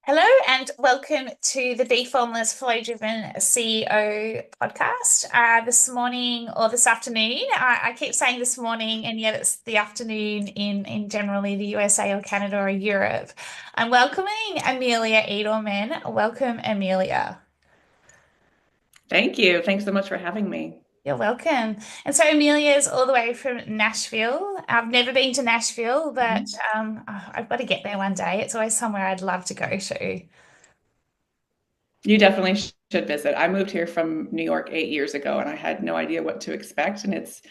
Hello and welcome to the Bee Formless Flow Driven CEO podcast. This morning or this afternoon, I keep saying this morning, and yet it's the afternoon in generally the USA or Canada or Europe. I'm welcoming Amelia Edelman. Welcome, Amelia. Thank you. Thanks so much for having me. You're welcome. And so Amelia is all the way from Nashville. I've never been to Nashville, but Mhm. I've got to get there one day. It's always somewhere I'd love to go to. You definitely should visit. I moved here from New York 8 years ago and I had no idea what to expect. And it's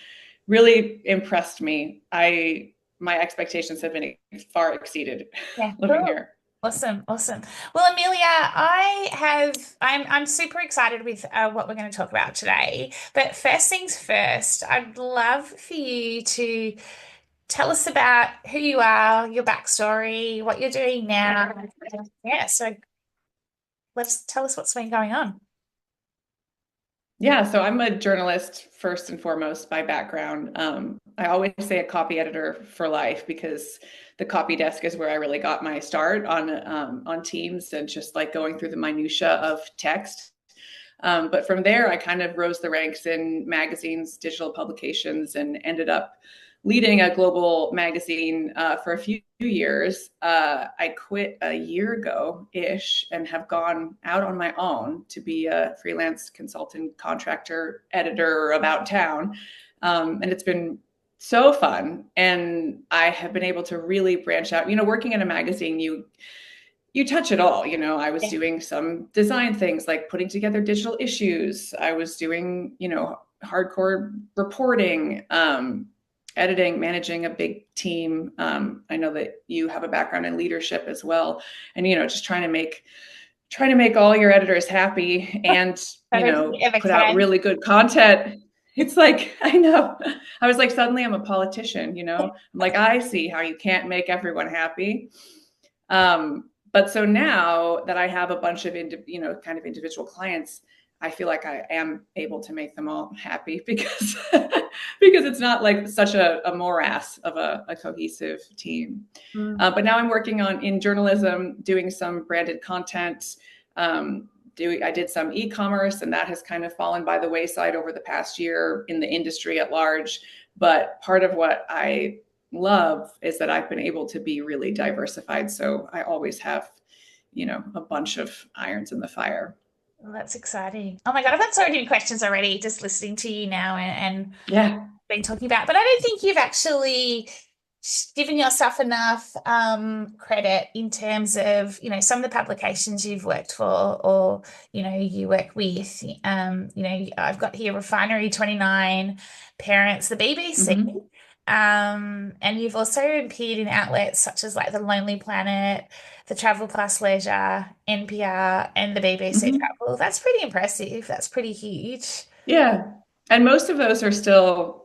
really impressed me. My expectations have been far exceeded Yeah, living cool. here. Awesome, awesome. Well, Amelia, I'm super excited with what we're going to talk about today. But first things first, I'd love for you to tell us about who you are, your backstory, what you're doing now. Yeah, so let's tell us what's been going on. Yeah, so I'm a journalist first and foremost by background. I always say a copy editor for life because the copy desk is where I really got my start on Teams and just like going through the minutia of text. But from there, I kind of rose the ranks in magazines, digital publications, and ended up leading a global magazine for a few years. I quit a year ago ish and have gone out on my own to be a freelance consultant, contractor, editor about town. And it's been so fun. And I have been able to really branch out. Working in a magazine, you touch it all. I was Yeah. doing some design things like putting together digital issues. I was doing, hardcore reporting, editing, managing a big team. I know that you have a background in leadership as well, and just trying to make all your editors happy and I don't think you ever put out can. really good content. It's like, I know, I was like, suddenly I'm a politician. I'm like, I see how you can't make everyone happy. But so now that I have a bunch of kind of individual clients, I feel like I am able to make them all happy because because it's not like such a morass of a cohesive team. Mm. But now I'm working on in journalism, doing some branded content. I did some e-commerce, and that has kind of fallen by the wayside over the past year in the industry at large. But part of what I love is that I've been able to be really diversified. So I always have, a bunch of irons in the fire. Well, that's exciting. Oh my God, I've got so many questions already just listening to you now and Yeah. been talking about, but I don't think you've actually given yourself enough credit in terms of, some of the publications you've worked for or, you work with. I've got here Refinery 29, Parents, the BBC. Mm-hmm. And you've also appeared in outlets such as like the Lonely Planet, the Travel Plus Leisure, NPR, and the BBC Mm-hmm. Travel. That's pretty impressive. That's pretty huge. Yeah. And most of those are still,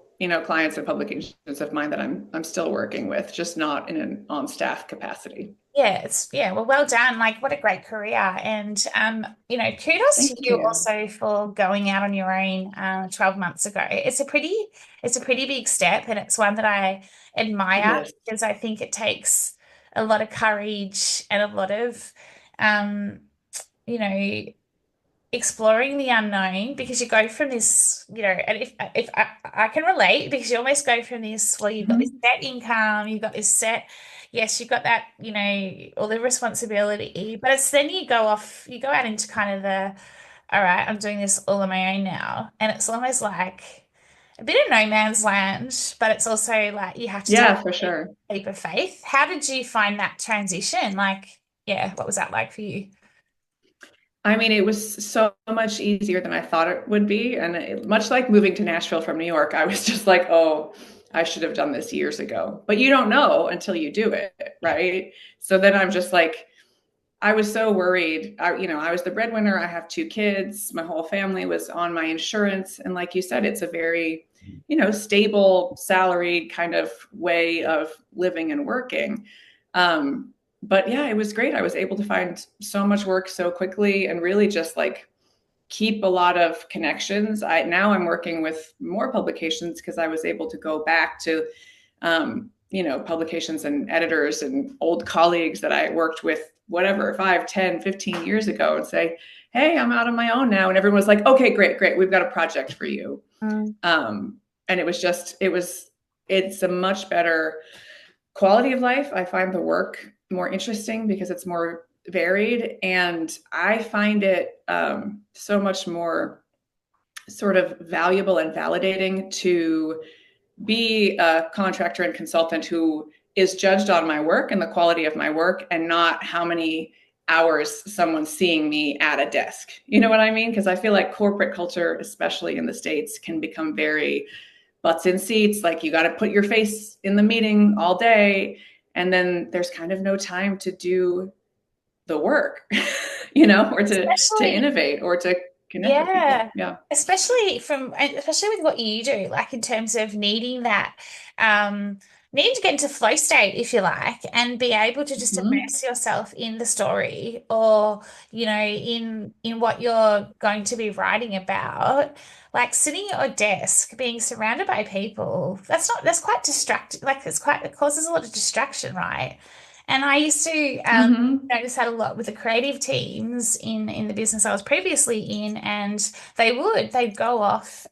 clients and publications of mine that I'm still working with, just not in an on staff capacity. Well done. Like what a great career. And kudos to Thank you you. also for going out on your own 12 months ago. It's a pretty big step and it's one that I It admire is. because I think it takes a lot of courage and a lot of um, you know, exploring the unknown because you go from this, and if I can relate because you almost go from this, well, you've got this Mm-hmm. set income, you've got this set, yes, you've got that, all the responsibility, but it's then you go out into kind of all right, I'm doing this all on my own now. And it's almost like a bit of no man's land, but it's also like you have to take Yeah, for a sure. leap of faith. How did you find that transition? Like, yeah, what was that like for you? I mean, it was so much easier than I thought it would be. And much like moving to Nashville from New York, I was just like, oh, I should have done this years ago. But you don't know until you do it, Yeah. right? So then I'm just like, I was so worried. I was the breadwinner. I have two kids. My whole family was on my insurance. And like you said, it's a very, stable, salaried kind of way of living and working. But yeah, it was great. I was able to find so much work so quickly and really just like keep a lot of connections. I'm working with more publications because I was able to go back to publications and editors and old colleagues that I worked with, whatever, 5, 10, 15 years ago, and say, hey, I'm out on my own now. And everyone was like, okay, great, great. We've got a project for you. Mm. And it's a much better quality of life. I find the work more interesting because it's more varied. And I find it so much more sort of valuable and validating to be a contractor and consultant who is judged on my work and the quality of my work, and not how many hours someone's seeing me at a desk. You know what I mean? Because I feel like corporate culture, especially in the States, can become very butts in seats. Like, you got to put your face in the meeting all day. And then there's kind of no time to do the work, or to Especially, innovate or to connect with people. yeah, Yeah. especially with what you do, like in terms of needing that, um, needing to get into flow state, if you like, and be able to just Mm-hmm. immerse yourself in the story, or in what you're going to be writing about. Like sitting at your desk, being surrounded by people, that's quite distracting. Like it causes a lot of distraction, right? And I used to Mm-hmm. noticed that a lot with the creative teams in the business I was previously in, and they'd go off,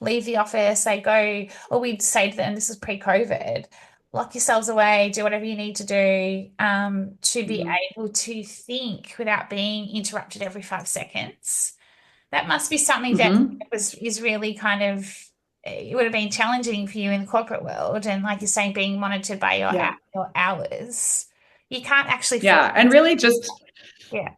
leave the office, they go, or we'd say to them, this is pre-COVID, lock yourselves away, do whatever you need to do, to be Mm-hmm. able to think without being interrupted every 5 seconds. That must be something that Mm-hmm. is really kind of, it would have been challenging for you in the corporate world, and like you're saying, being monitored by Yeah. your hours. You can't actually focus. Yeah. And really just, Yeah.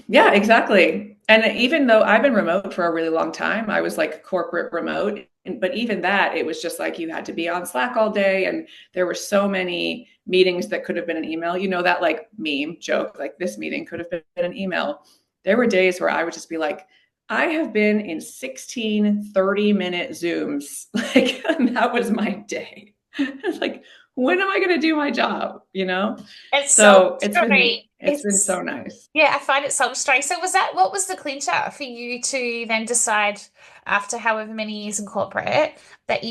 yeah, exactly. And even though I've been remote for a really long time, I was like corporate remote. But even that, it was just like you had to be on Slack all day. And there were so many meetings that could have been an email. That like meme joke, like this meeting could have been an email. There were days where I would just be like, I have been in 16 30-minute Zooms. Like, and that was my day. It's like, when am I going to do my job? It's so So strange. it's been so nice. Yeah, I find it so strange. So what was the clincher for you to then decide after however many years in corporate that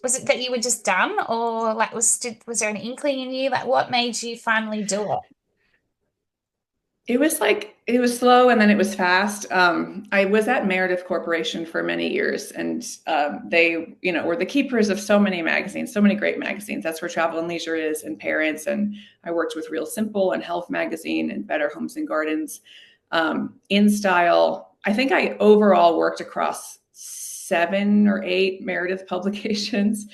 was it that you were just done, or like was there an inkling in you? Like what made you finally do it? It was slow and then it was fast. I was at Meredith Corporation for many years, and they, were the keepers of so many magazines, so many great magazines. That's where Travel and Leisure is, and Parents. And I worked with Real Simple and Health Magazine and Better Homes and Gardens. In Style, I think I overall worked across 7 or 8 Meredith publications,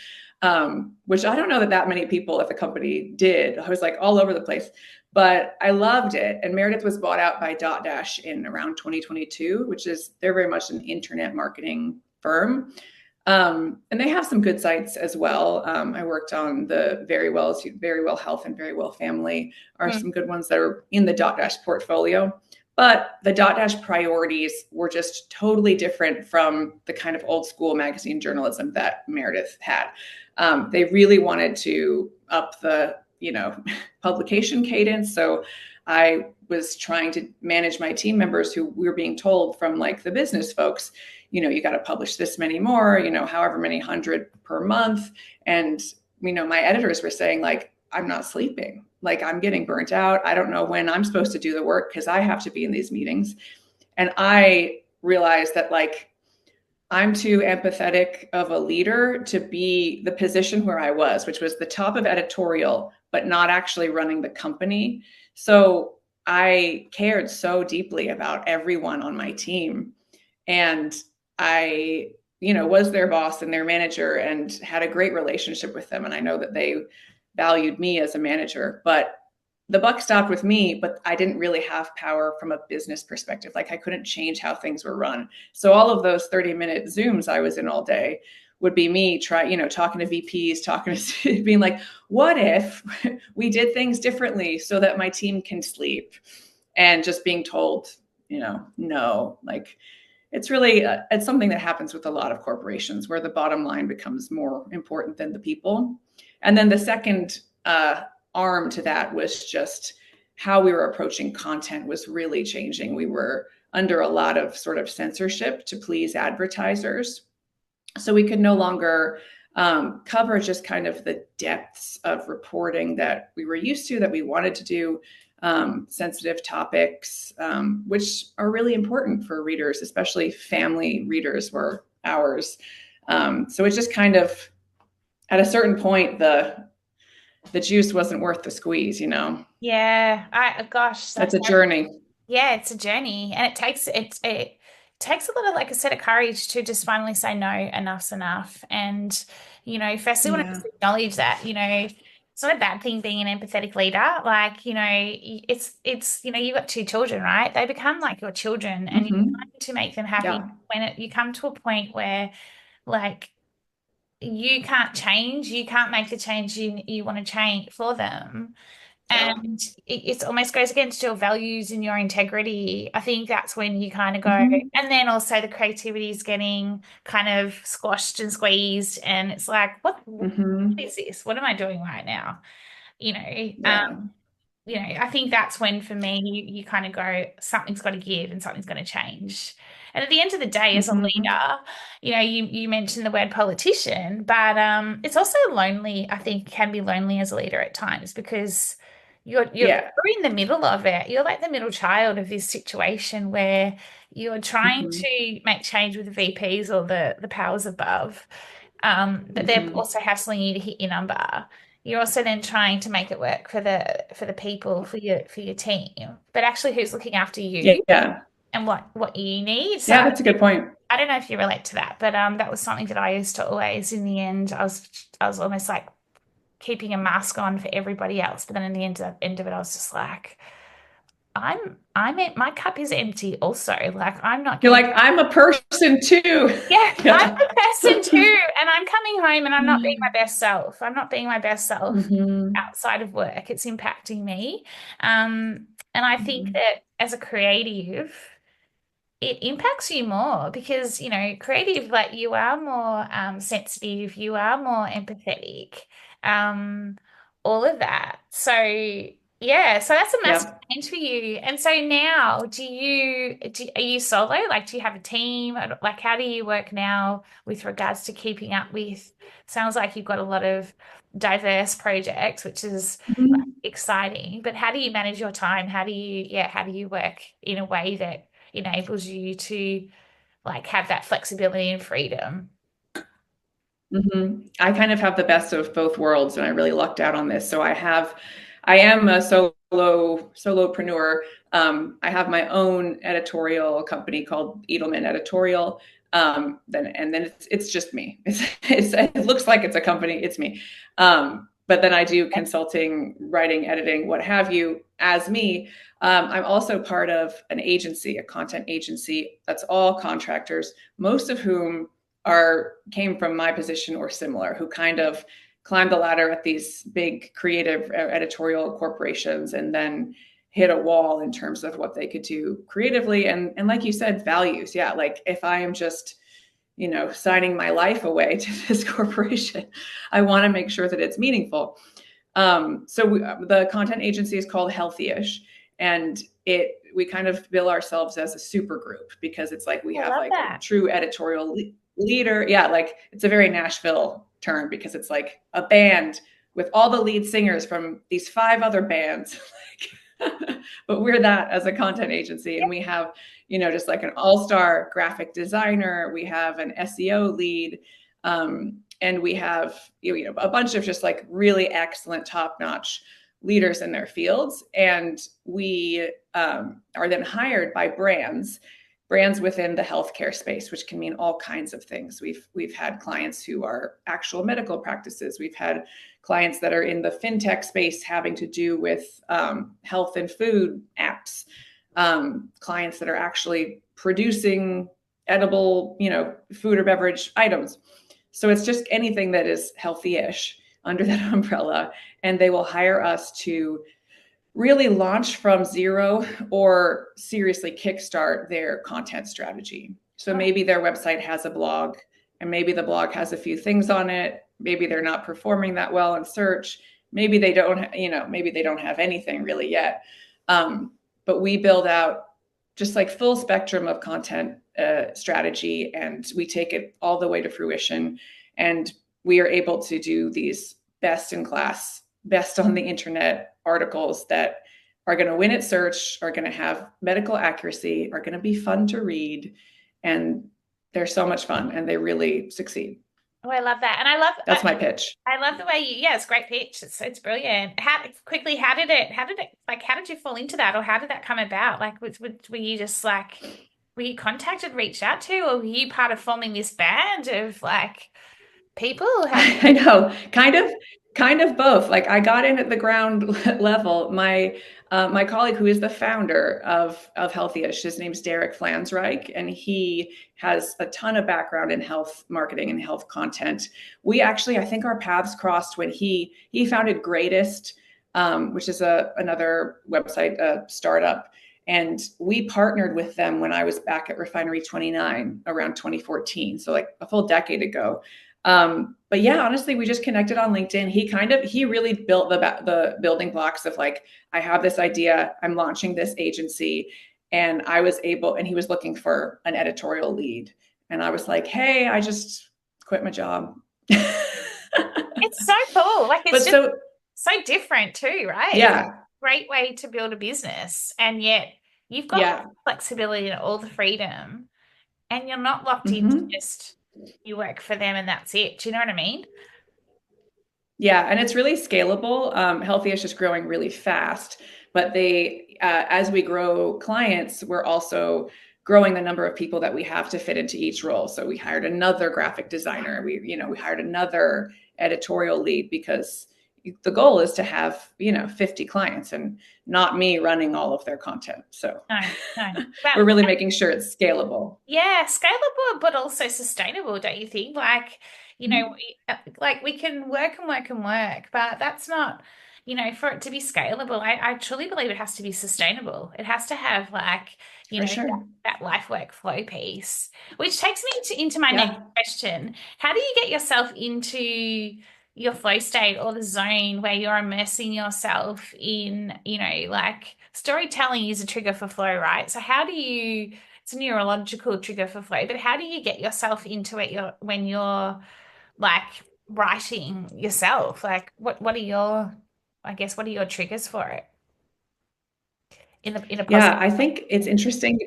which I don't know that many people at the company did. I was like all over the place. But I loved it. And Meredith was bought out by Dotdash in around 2022, they're very much an internet marketing firm. And they have some good sites as well. I worked on the Very Well Health and Very Well Family are Hmm. some good ones that are in the Dotdash portfolio. But the Dotdash priorities were just totally different from the kind of old school magazine journalism that Meredith had. They really wanted to up the publication cadence. So I was trying to manage my team members who we were being told from like the business folks, you got to publish this many more, however many hundred per month. And, my editors were saying like, I'm not sleeping. Like, I'm getting burnt out. I don't know when I'm supposed to do the work because I have to be in these meetings. And I realized that like, I'm too empathetic of a leader to be the position where I was, which was the top of editorial, but not actually running the company. So I cared so deeply about everyone on my team. And I, was their boss and their manager and had a great relationship with them. And I know that they valued me as a manager, but the buck stopped with me, but I didn't really have power from a business perspective. Like, I couldn't change how things were run. So all of those 30-minute Zooms I was in all day would be me talking to VPs, talking to being like, what if we did things differently so that my team can sleep? And just being told, no, like, it's really, it's something that happens with a lot of corporations where the bottom line becomes more important than the people. And then the second arm to that was just how we were approaching content was really changing. We were under a lot of sort of censorship to please advertisers. So we could no longer cover just kind of the depths of reporting that we were used to, that we wanted to do, sensitive topics, which are really important for readers, especially family readers were ours. So it's just kind of, at a certain point, the juice wasn't worth the squeeze, you know. Yeah, gosh, That's a journey. yeah, it's a journey, and it takes a lot of, like, a set of courage to just finally say no, enough's enough. And firstly, want to Yeah. just acknowledge that it's not a bad thing being an empathetic leader. Like, it's you got two children, right? They become like your children, and you're Mm-hmm. trying to make them happy. Yeah. When you come to a point where, like, you can't change, you can't make the change you want to change for them, Yeah. and it almost goes against your values and your integrity. I think that's when you kind of go, Mm-hmm. and then also the creativity is getting kind of squashed and squeezed, and it's like, what Mm-hmm. is this? What am I doing right now? You know, um, Yeah. I think that's when, for me, you kind of go, something's got to give and something's going to change. And at the end of the day, as a Mm-hmm. leader, you mentioned the word politician, but it's also lonely. I think can be lonely as a leader at times, because you're Yeah. in the middle of it. You're like the middle child of this situation where you're trying Mm-hmm. to make change with the VPs or the powers above, but they're Mm-hmm. also hassling you to hit your number. You're also then trying to make it work for the people, for your team, but actually, who's looking after Yeah. you Yeah. and what you need. So Yeah. That's a good point. I don't know if you relate to that, but that was something that I used to always, in the end, I was almost like keeping a mask on for everybody else, but then in the end of it, I was just like, my cup is empty also. Like, I'm not You're getting. like, I'm a person too. Yeah, I'm Yeah. a person too, and I'm coming home and I'm not being my best self. I'm not being my best self Mm-hmm. outside of work. It's impacting me. And I think Mm-hmm. that as a creative, it impacts you more because, creative, like, you are more sensitive, you are more empathetic, um, all of that. So yeah, so that's a massive Yeah. change for you. And so now, are you solo? Like, do you have a team? Like, how do you work now with regards to keeping up with? Sounds like you've got a lot of diverse projects, which is Mm-hmm. exciting. But how do you manage your time? How do you work in a way that enables you to, like, have that flexibility and freedom? Mm-hmm. I kind of have the best of both worlds, and I really lucked out on this. So I am a solopreneur. I have my own editorial company called Edelman Editorial. And then it's just me. It looks like it's a company. It's me. But then I do consulting, writing, editing, what have you, as me. I'm also part of an agency, a content agency that's all contractors, most of whom came from my position or similar, who kind of climbed the ladder at these big creative editorial corporations and then hit a wall in terms of what they could do creatively, and like you said, values. Yeah, like if I am just signing my life away to this corporation, I want to make sure that it's meaningful. The content agency is called Healthyish, and we kind of bill ourselves as a super group because it's like we I have love like a that. true editorial leader. Yeah, like it's a very Nashville term because it's like a band with all the lead singers from these 5 other bands. But we're that as a content agency, and we have just like an all-star graphic designer, we have an SEO lead, and we have a bunch of just like really excellent, top-notch leaders in their fields, and we are then hired by brands within the healthcare space, which can mean all kinds of things. We've had clients who are actual medical practices. We've had clients that are in the fintech space having to do with health and food apps. Clients that are actually producing edible, food or beverage items. So it's just anything that is healthy-ish under that umbrella, and they will hire us to really launch from zero or seriously kickstart their content strategy. So maybe their website has a blog, and maybe the blog has a few things on it. Maybe they're not performing that well in search. Maybe they don't, maybe they don't have anything really yet. But we build out just like full spectrum of content strategy, and we take it all the way to fruition. And we are able to do these best in class, best on the internet articles that are going to win at search, are going to have medical accuracy, are going to be fun to read. And they're so much fun and they really succeed. Oh, I love that. And I love That's my pitch. I love the way you, yeah, it's a great pitch. It's brilliant. How did you fall into that, or how did that come about? Like, were you just like, were you contacted, reached out to, or were you part of forming this band of like people? How did I know, kind of both. Like I got in at the ground level. My colleague, who is the founder of Healthyish, his name's Derek Flansreich, and he has a ton of background in health marketing and health content. We actually, I think, our paths crossed when he founded Greatest, which is another website, a startup. And we partnered with them when I was back at Refinery 29 around 2014, so like a full decade ago. But yeah, honestly, we just connected on LinkedIn. He really built the building blocks of like, I have this idea, I'm launching this agency, and and he was looking for an editorial lead. And I was like, hey, I just quit my job. it's so cool. Like it's But just so, so different too, right? It's a yeah, great way to build a business, and yet you've got yeah. flexibility and all the freedom, and you're not locked into Mm-hmm. just you work for them and that's it. Do you know what I mean? Yeah, and it's really scalable. Healthyish is growing really fast, but as we grow clients, we're also growing the number of people that we have to fit into each role. So we hired another graphic designer. We hired another editorial lead because the goal is to have, 50 clients and not me running all of their content. So No, no. we're But really making sure it's scalable. yeah, scalable, but also sustainable, don't you think? Like, like we can work and work and work, but that's not, for it to be scalable, I truly believe it has to be sustainable. It has to have like, For sure. that life work flow piece, which takes me into my next Yeah, question. How do you get yourself into your flow state or the zone where you're immersing yourself in, like storytelling is a trigger for flow, right? So how do you it's a neurological trigger for flow, but how do you get yourself into it when you're like writing yourself? Like what are your I guess what are your triggers for it in a yeah, positive I way? think it's interesting.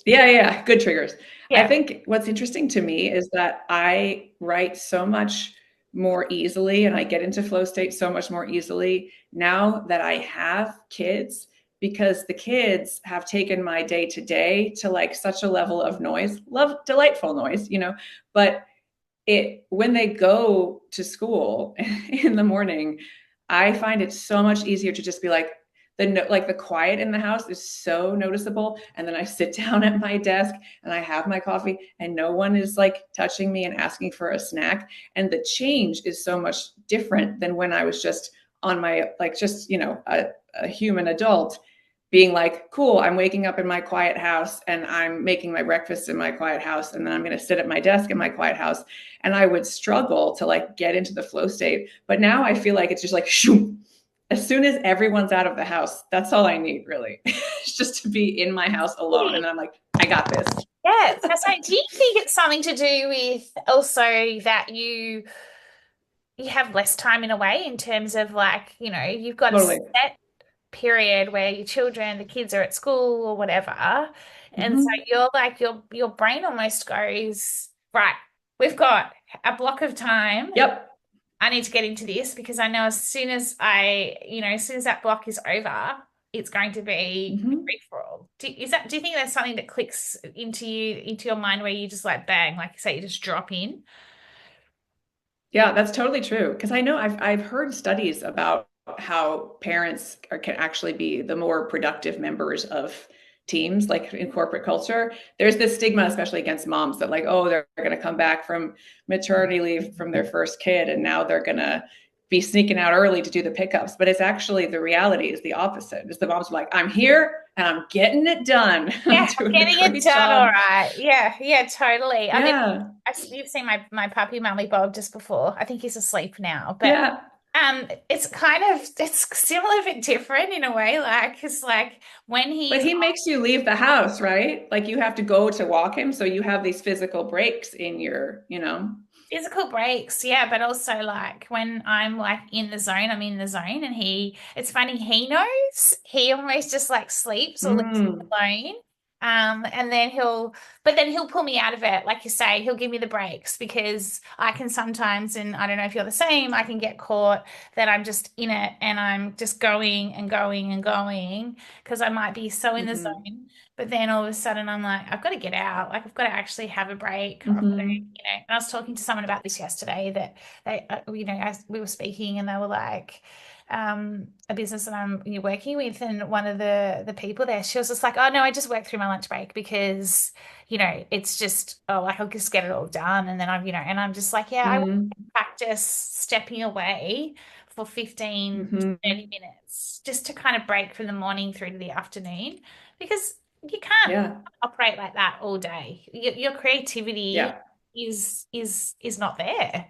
Yeah, yeah, good triggers. I Yeah. think what's interesting to me is that I write so much more easily and I get into flow state so much more easily now that I have kids, because the kids have taken my day to day to like such a level of noise, love delightful noise, but it when they go to school in the morning, I find it so much easier to just be like, the quiet in the house is so noticeable, and then I sit down at my desk and I have my coffee and no one is like touching me and asking for a snack, and the change is so much different than when I was just on my like just a human adult being like, cool, I'm waking up in my quiet house and I'm making my breakfast in my quiet house. And then I'm going to sit at my desk in my quiet house. And I would struggle to like get into the flow state. But now I feel like it's just like, shoo, as soon as everyone's out of the house, that's all I need really. It's just to be in my house alone. And then I'm like, I got this. Yeah. So do you think it's something to do with also that you have less time in a way in terms of like, you've got a Totally. set period where your children, the kids are at school or whatever. And so Mm-hmm. you're like your brain almost goes, right, we've got a block of time. Yep. I need to get into this because I know as soon as that block is over, it's going to be Mm-hmm. free for all. Do you think there's something that clicks into your mind where you just like bang, like you say, you just drop in? Yeah, that's totally true. Because I know I've heard studies about how parents can actually be the more productive members of teams, like in corporate culture. There's this stigma, especially against moms, that like, oh, they're going to come back from maternity leave from their first kid, and now they're going to be sneaking out early to do the pickups. But it's actually the reality is the opposite. Is the moms are like, I'm here and I'm getting it done. I'm Yeah, I'm doing a getting it great done all job. right. Yeah, yeah, totally. I mean, Yeah, you've seen my puppy Mummy Bob just before. I think he's asleep now, but yeah. it's kind of it's similar but different in a way. Like it's like when But he's he makes you leave the house, right? Like you have to go to walk him. So you have these physical breaks in your. Physical breaks, yeah, but also like when I'm like in the zone, I'm in the zone, and it's funny, he knows. He almost just like sleeps or leaves me Mm, alone. And then but then he'll pull me out of it, like you say, he'll give me the breaks because I can sometimes, and I don't know if you're the same, I can get caught that I'm just in it and I'm just going and going and going because I might be so in the hmm zone. But then all of a sudden I'm like, I've got to get out. Like I've got to actually have a break. I've got to, hmm and I was talking to someone about this yesterday that as we were speaking, and they were like, a business that I'm working with, and one of the people there, she was just like, oh no, I just work through my lunch break because, it's just, oh, like I'll just get it all done. And then and I'm just like, yeah, I hmm practice stepping away for 15 to hmm 30 minutes just to kind of break from the morning through to the afternoon because you can't Yeah. operate like that all day. Your creativity Yeah. is not there.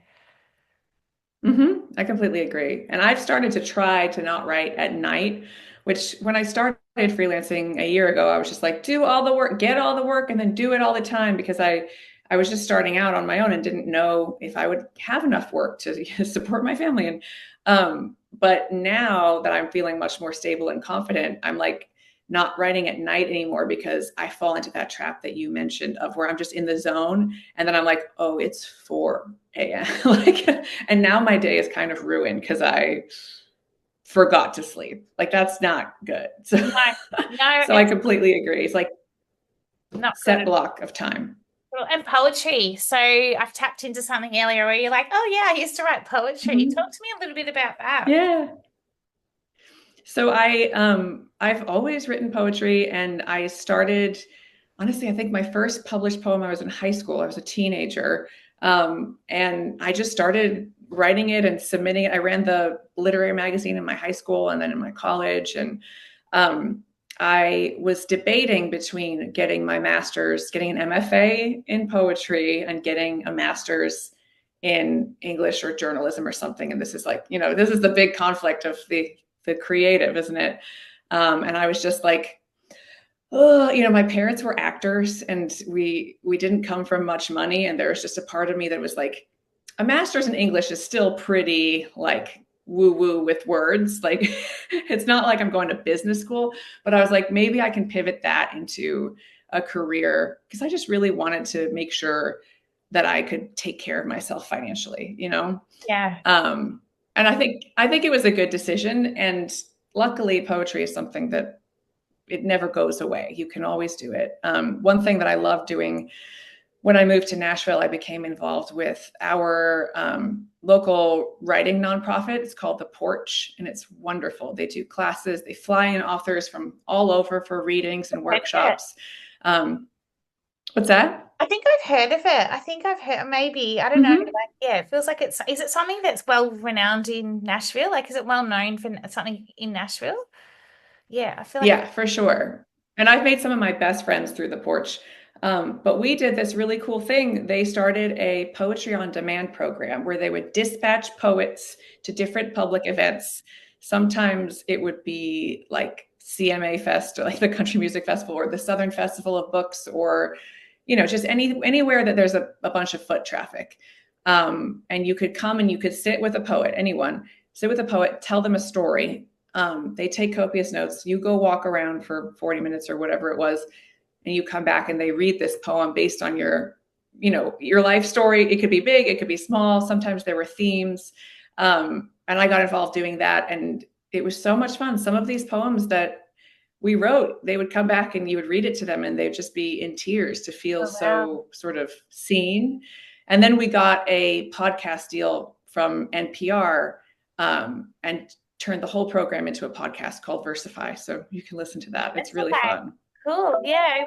I completely agree. And I've started to try to not write at night, which when I started freelancing a year ago, I was just like, do all the work, get all the work, and then do it all the time because I was just starting out on my own and didn't know if I would have enough work to support my family. And but now that I'm feeling much more stable and confident, I'm like not writing at night anymore because I fall into that trap that you mentioned of where I'm just in the zone and then I'm like, oh, it's 4 a.m. like, and now my day is kind of ruined because I forgot to sleep. Like that's not good. So, No, no, so I it's completely agree. It's like not good set at block of time. all. And poetry. So I've tapped into something earlier where you're like, oh yeah, I used to write poetry. Talk Mhm. to me a little bit about that. Yeah. So I've always written poetry and I started honestly I think my first published poem I was in high school. I was a teenager. And I just started writing it and submitting it. I ran the literary magazine in my high school and then in my college and um I was debating between getting my master's, getting an MFA in poetry and getting a master's in English or journalism or something. And this is like, this is the big conflict of the creative, isn't it? And I was just like, oh, my parents were actors, and we didn't come from much money, and there was just a part of me that was like, a master's in English is still pretty like woo woo with words. Like, it's not like I'm going to business school, but I was like, maybe I can pivot that into a career because I just really wanted to make sure that I could take care of myself financially. Yeah. Um, and I think it was a good decision. And luckily, poetry is something that it never goes away. You can always do it. One thing that I love doing when I moved to Nashville, I became involved with our local writing nonprofit. It's called The Porch, and it's wonderful. They do classes, they fly in authors from all over for readings and Heard of it. workshops. Um, what's that? I think I've heard of it. I think I've heard maybe, I don't know. Mm-hmm. Like, yeah, it feels like is it something that's well renowned in Nashville? Like, is it well known for something in Nashville? Yeah, I feel like Yeah, for sure. And I've made some of my best friends through the porch. But we did this really cool thing. They started a poetry on demand program where they would dispatch poets to different public events. Sometimes it would be like CMA Fest, or like the Country Music Festival, or the Southern Festival of Books, or just anywhere that there's a bunch of foot traffic. And you could come and you could sit with a poet, anyone, sit with a poet, tell them a story. They take copious notes. You go walk around for 40 minutes or whatever it was, and you come back and they read this poem based on your life story. It could be big, it could be small. Sometimes there were themes. And I got involved doing that. And it was so much fun. Some of these poems that we wrote, they would come back and you would read it to them and they'd just be in tears to feel oh wow. so sort of seen. And then we got a podcast deal from NPR, and turned the whole program into a podcast called Versify. So you can listen to that. It's That's really okay. fun. Cool. Yeah.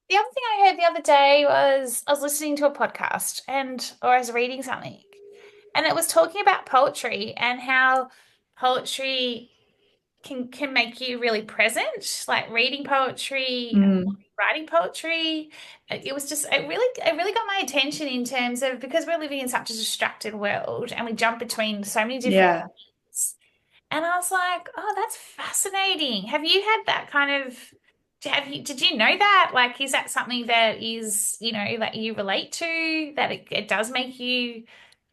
The other thing I heard the other day was I was listening to a podcast or I was reading something, and it was talking about poetry and how poetry can make you really present, like reading poetry, Mm, writing poetry. It was just it really got my attention in terms of because we're living in such a distracted world and we jump between so many different yeah. things. And I was like, oh, that's fascinating. Have you had that kind of did you know that? Like, is that something that is, that you relate to, that it does make you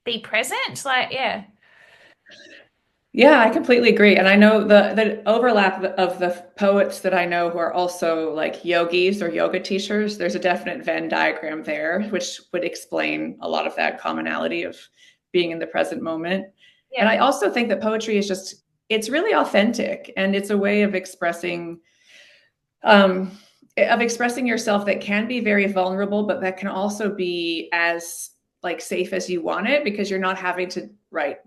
be present? Like, yeah. Yeah, I completely agree. And I know the overlap of the poets that I know who are also like yogis or yoga teachers. There's a definite Venn diagram there, which would explain a lot of that commonality of being in the present moment. And Yeah. I also think that poetry is just, it's really authentic, and it's a way um, of expressing yourself that can be very vulnerable, but that can also be as like safe as you want it, because you're not having to write,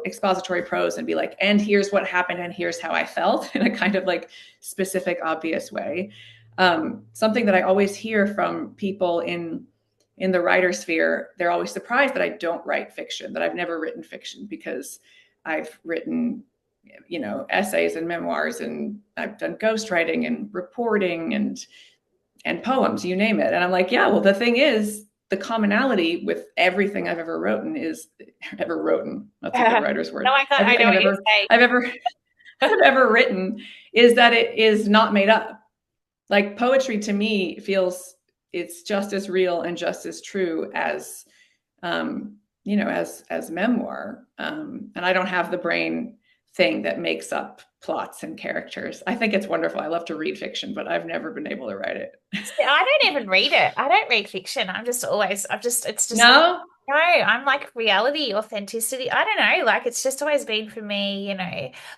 expository prose and be like, and here's what happened and here's how I felt in a kind of like specific, obvious way. Something that I always hear from people in the writer sphere, they're always surprised that I don't write fiction, that I've never written fiction, because I've written essays and memoirs, and I've done ghostwriting and reporting and poems, you name it. And I'm like, yeah, well, the thing is, the commonality with everything I've ever written, that's a good writer's No, word, I everything know what you're saying. I've ever I've ever written, is that it is not made up. Like poetry to me feels, it's just as real and just as true as as memoir. And I don't have the brain thing that makes up plots and characters. I think it's wonderful. I love to read fiction, but I've never been able to write it. See, I don't even read it. I don't read fiction. It's just like, No. no, I'm like reality, authenticity. I don't know. Like, it's just always been for me.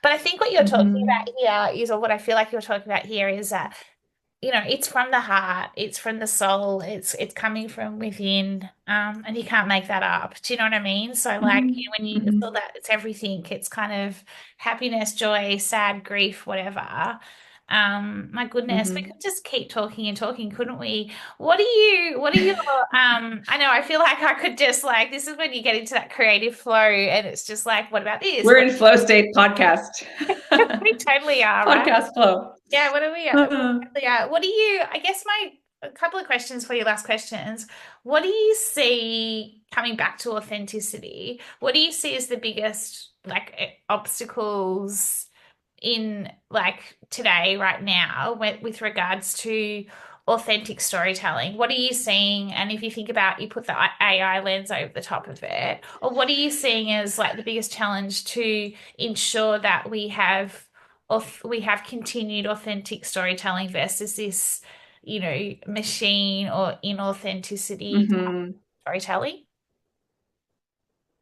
But I think what you're talking Mm-hmm. about here is, or what I feel like you're talking about here is that it's from the heart, it's from the soul, it's coming from within, and you can't make that up. Do you know what I mean? So like, Mm-hmm. when you Mm-hmm. feel that, it's everything. It's kind of happiness, joy, sad, grief, whatever. My goodness, we Mm-hmm. could just keep talking and talking, couldn't we? What are your I know, I feel like I could just like, this is when you get into that creative flow, and it's just like, what about this? We're in flow state podcast. We totally are, right? Podcast flow. Yeah, what are we at? Uh, Yeah, what do you, I guess a couple of questions for your last questions. What do you see coming back to authenticity? What do you see as the biggest like obstacles in like today, right now, with regards to authentic storytelling? What are you seeing? And if you think about, you put the AI lens over the top of it, or what are you seeing as like the biggest challenge to ensure that we have continued authentic storytelling versus this, machine or inauthenticity type mhm. storytelling?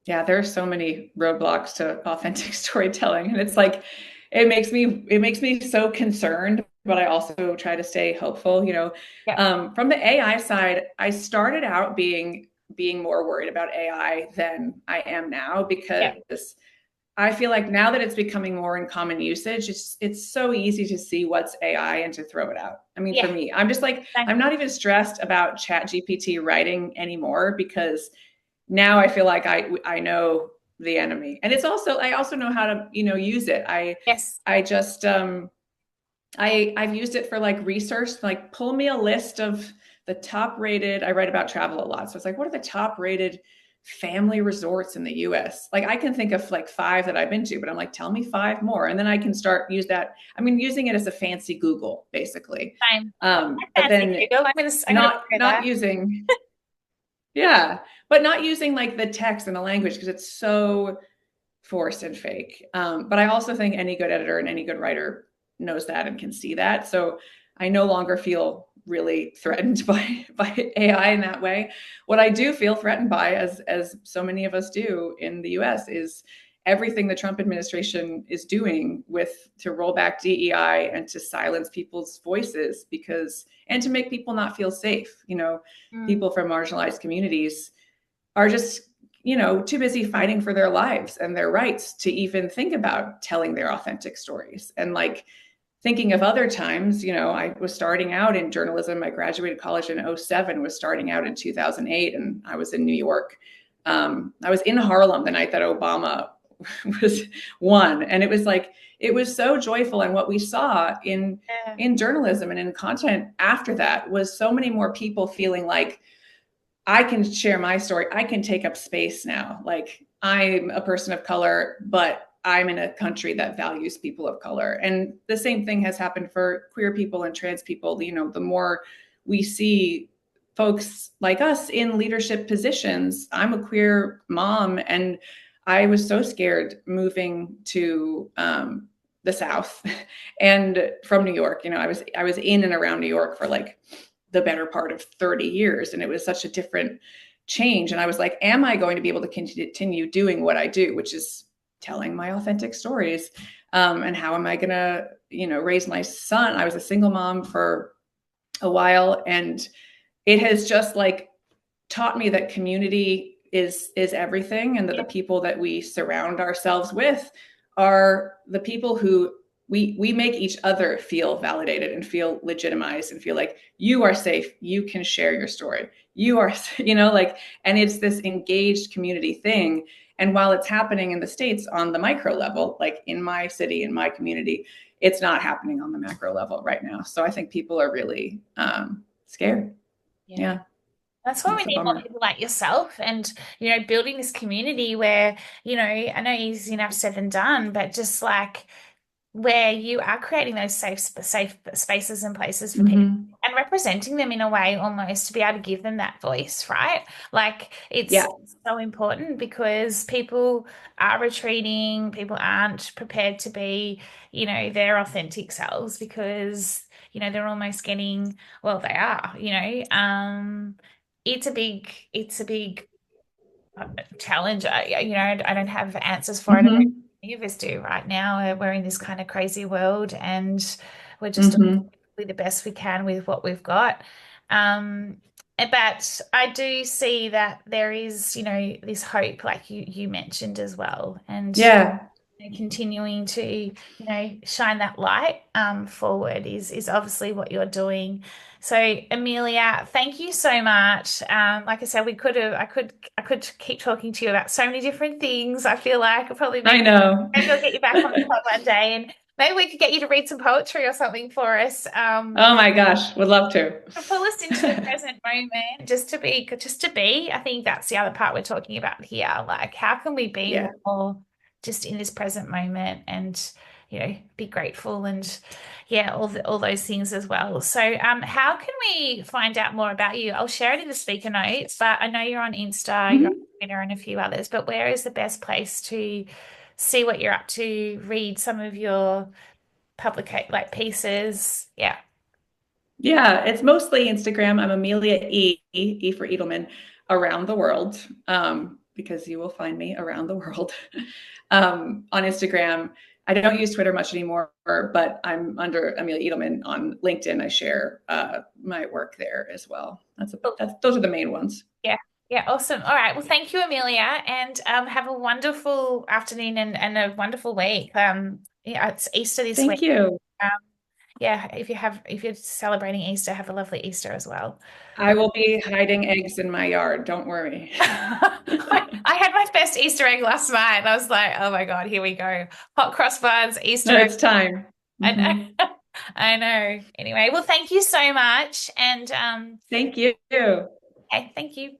Yeah, there are so many roadblocks to authentic storytelling, and it's like it makes me so concerned, but I also try to stay hopeful. Yeah, From the AI side, I started out being more worried about AI than I am now, yeah, because I feel like now that it's becoming more in common usage, it's so easy to see what's AI and to throw it out. I mean, for yeah. me, I'm just like, Thank I'm not even stressed about Chat GPT writing anymore, because now I feel like I know the enemy. And I also know how to, use it. Yes, I just I've used it for like research, like pull me a list of the top rated, I write about travel a lot. So it's like, what are the top rated family resorts in the US? Like I can think of like 5 that I've been to, but I'm like, tell me 5 more. And then I can start use that. I mean, using it as a fancy Google, basically. same. But Fancy then Google. I'm gonna not borrow not that. using, yeah, but not using like the text and the language, because it's so forced and fake. But I also think any good editor and any good writer knows that and can see that. So I no longer feel really threatened by AI in that way. What I do feel threatened by, as so many of us do in the US, is everything the Trump administration is doing with to roll back DEI and to silence people's voices, because and to make people not feel safe. Mm, People from marginalized communities are just too busy fighting for their lives and their rights to even think about telling their authentic stories. And like thinking of other times, I was starting out in journalism. I graduated college in '07, was starting out in 2008, and I was in New York. I was in Harlem the night that Obama was won, and it was like, it was so joyful. And what we saw yeah. in journalism and in content after that was so many more people feeling like, I can share my story. I can take up space now. Like I'm a person of color, but I'm in a country that values people of color. And the same thing has happened for queer people and trans people. You know, the more we see folks like us in leadership positions, I'm a queer mom, and I was so scared moving to the South and from New York. You know, I was in and around New York for like the better part of 30 years, and it was such a different change. And I was like, am I going to be able to continue doing what I do, which is telling my authentic stories? And how am I going to, you know, raise my son? I was a single mom for a while, and it has just like taught me that community is everything, and that the people that we surround ourselves with are the people who we make each other feel validated and feel legitimized and feel like you are safe, you can share your story, you are, you know, like, and it's this engaged community thing. And while it's happening in the States on the micro level, like in my city, in my community, it's not happening on the macro level right now. So I think people are really scared. Yeah. Yeah. That's why we That's a need more bummer. people like yourself and, building this community where, I know easy enough said than done, but just like where you are creating those safe spaces and places for people Mm-hmm. and representing them in a way almost to be able to give them that voice, right? Like Yeah. it's so important because people are retreating, people aren't prepared to be, their authentic selves because, they're almost getting, well, they are, it's a big challenge. I don't have answers for it. I don't think Mm-hmm. any of us do right now. We're in this kind of crazy world, and we're just Mm-hmm. doing the best we can with what we've got. Um, but I do see that there is, this hope, like you mentioned as well, and Yeah. continuing to shine that light forward is obviously what you're doing. So Amelia, thank you so much. Like I said, I could keep talking to you about so many different things. I feel like probably I maybe know. maybe I'll get you back on the pod one day, and maybe we could get you to read some poetry or something for us. Oh my gosh, would love to. To pull us into the present moment, just to be. I think that's the other part we're talking about here. Like, how can we be Yeah. more just in this present moment and, be grateful and yeah, all those things as well. So, how can we find out more about you? I'll share it in the speaker notes, but I know you're on Insta, you're on Mhm. Twitter and a few others, but where is the best place to see what you're up to, read some of your like pieces? Yeah. Yeah, it's mostly Instagram. I'm Amelia E for Edelman, around the world, because you will find me around the world on Instagram. I don't use Twitter much anymore, but I'm under Amelia Edelman on LinkedIn. I share my work there as well. Those are the main ones. Yeah. Yeah. Awesome. All right. Well, thank you, Amelia, and have a wonderful afternoon and a wonderful week. Yeah, it's Easter this week. Thank you. Um, yeah, if you're celebrating Easter, have a lovely Easter as well. I will be hiding eggs in my yard. Don't worry. I had my first Easter egg last night, and I was like, "Oh my God, here we go! Hot cross buns, Easter No, egg." it's time. I Mhm. know. I know. Anyway, well, thank you so much, and Thank you. okay, thank you.